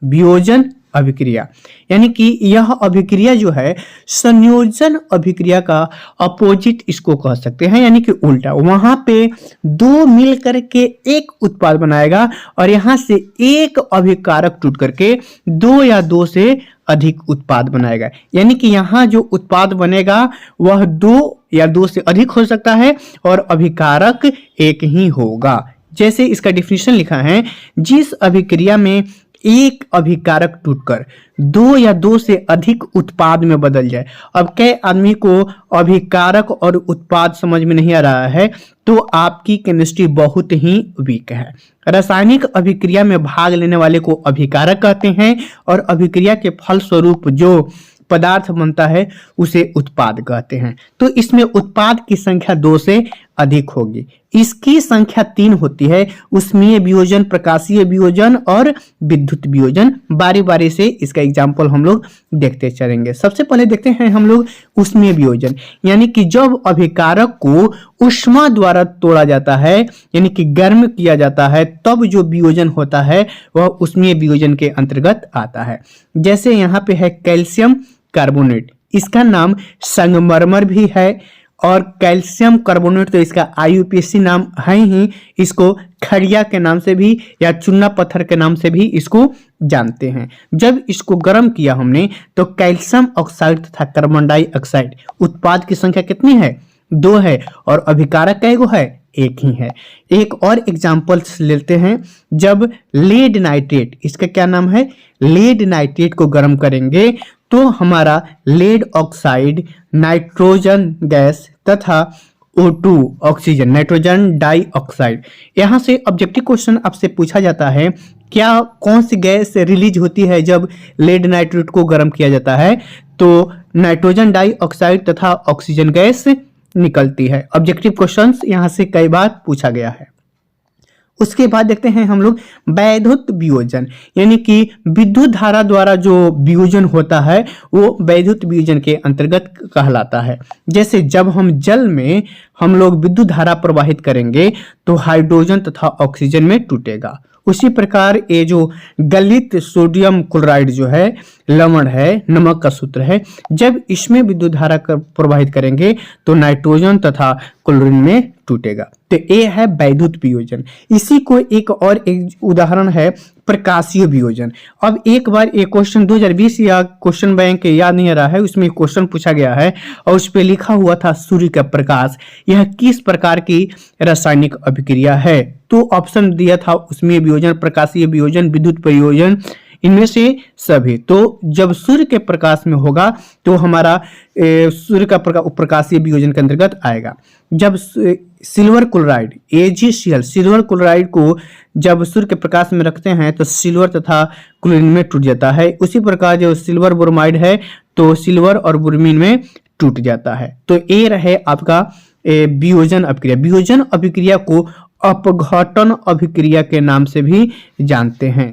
वियोजन अभिक्रिया, यानी कि यह अभिक्रिया जो है संयोजन अभिक्रिया का अपोजिट इसको कह सकते हैं, यानी कि उल्टा। वहां पे दो मिलकर के एक उत्पाद बनाएगा और यहां से एक अभिकारक टूट करके दो या दो से अधिक उत्पाद बनाएगा, यानी कि यहाँ जो उत्पाद बनेगा वह दो या दो से अधिक हो सकता है और अभिकारक एक ही होगा। जैसे इसका डिफिनेशन लिखा है, जिस अभिक्रिया में एक अभिकारक टूटकर दो या दो से अधिक उत्पाद में बदल जाए। अब कई आदमी को अभिकारक और उत्पाद समझ में नहीं आ रहा है तो आपकी केमिस्ट्री बहुत ही वीक है। रासायनिक अभिक्रिया में भाग लेने वाले को अभिकारक कहते हैं और अभिक्रिया के फलस्वरूप जो पदार्थ बनता है उसे उत्पाद कहते हैं। तो इसमें उत्पाद की संख्या दो से अधिक होगी। इसकी संख्या 3 होती है, उष्मीय वियोजन, प्रकाशीय वियोजन और विद्युत वियोजन। बारी बारी से इसका एग्जाम्पल हम लोग देखते चलेंगे। सबसे पहले देखते हैं हम लोग उष्मीय वियोजन, यानी कि जब अभिकारक को ऊष्मा द्वारा तोड़ा जाता है, यानी कि गर्म किया जाता है, तब जो वियोजन होता है वह उष्मीय वियोजन के अंतर्गत आता है। जैसे यहाँ पे है कैल्शियम कार्बोनेट, इसका नाम संगमरमर भी है और कैल्शियम कार्बोनेट तो इसका IUPAC नाम है ही, इसको खड़िया के नाम से भी या चूना पत्थर के नाम से भी इसको जानते हैं। जब इसको गर्म किया हमने तो कैल्शियम ऑक्साइड तथा कार्बन डाइऑक्साइड उत्पाद की संख्या कितनी है? 2 है और अभिकारक कैगो है? एक ही है। एक और एग्जाम्पल्स लेते हैं, जब लेड नाइट्रेट, इसका क्या नाम है, लेड नाइट्रेट को गर्म करेंगे तो हमारा लेड ऑक्साइड, नाइट्रोजन गैस तथा O2 ऑक्सीजन, नाइट्रोजन डाइऑक्साइड। यहाँ से ऑब्जेक्टिव क्वेश्चन आपसे पूछा जाता है, क्या कौन सी गैस रिलीज होती है जब लेड नाइट्रेट को गर्म किया जाता है? तो नाइट्रोजन डाइऑक्साइड तथा ऑक्सीजन गैस निकलती है। ऑब्जेक्टिव क्वेश्चंस यहाँ से कई बार पूछा गया है। उसके बाद देखते हैं हम लोग वैद्युत वियोजन, यानी कि विद्युत धारा द्वारा जो वियोजन होता है वो वैद्युत वियोजन के अंतर्गत कहलाता है। जैसे जब हम जल में हम लोग विद्युत धारा प्रवाहित करेंगे तो हाइड्रोजन तथा ऑक्सीजन में टूटेगा। उसी प्रकार ये जो गलित सोडियम क्लोराइड जो है, लवण है, नमक का सूत्र है, जब इसमें विद्युत धारा प्रवाहित करेंगे तो नाइट्रोजन तथा क्लोरीन में टूटेगा। तो ये है वैद्युत वियोजन। इसी को एक और एक उदाहरण है प्रकाशीय वियोजन। अब एक बार एक क्वेश्चन 2020 या क्वेश्चन बैंक याद नहीं आ रहा है, उसमें क्वेश्चन पूछा गया है और उस पर लिखा हुआ था सूर्य का प्रकाश, यह किस प्रकार की रासायनिक अभिक्रिया है? तो ऑप्शन दिया था उसमें वियोजन, प्रकाशीय वियोजन, विद्युत वियोजन, इनमें से सभी। तो जब सूर्य के प्रकाश में होगा तो हमारा सूर्य का प्रकाशीय वियोजन के अंतर्गत आएगा। जब silver chloride AgCl, silver chloride को जब सूर्य के प्रकाश में रखते हैं तो सिल्वर तथा क्लोरीन में टूट जाता है। उसी प्रकार जो सिल्वर ब्रोमाइड है तो सिल्वर और ब्रोमीन में टूट जाता है। तो ये रहे आपका वियोजन अभिक्रिया। वियोजन अभिक्रिया को अपघटन अभिक्रिया के नाम से भी जानते हैं।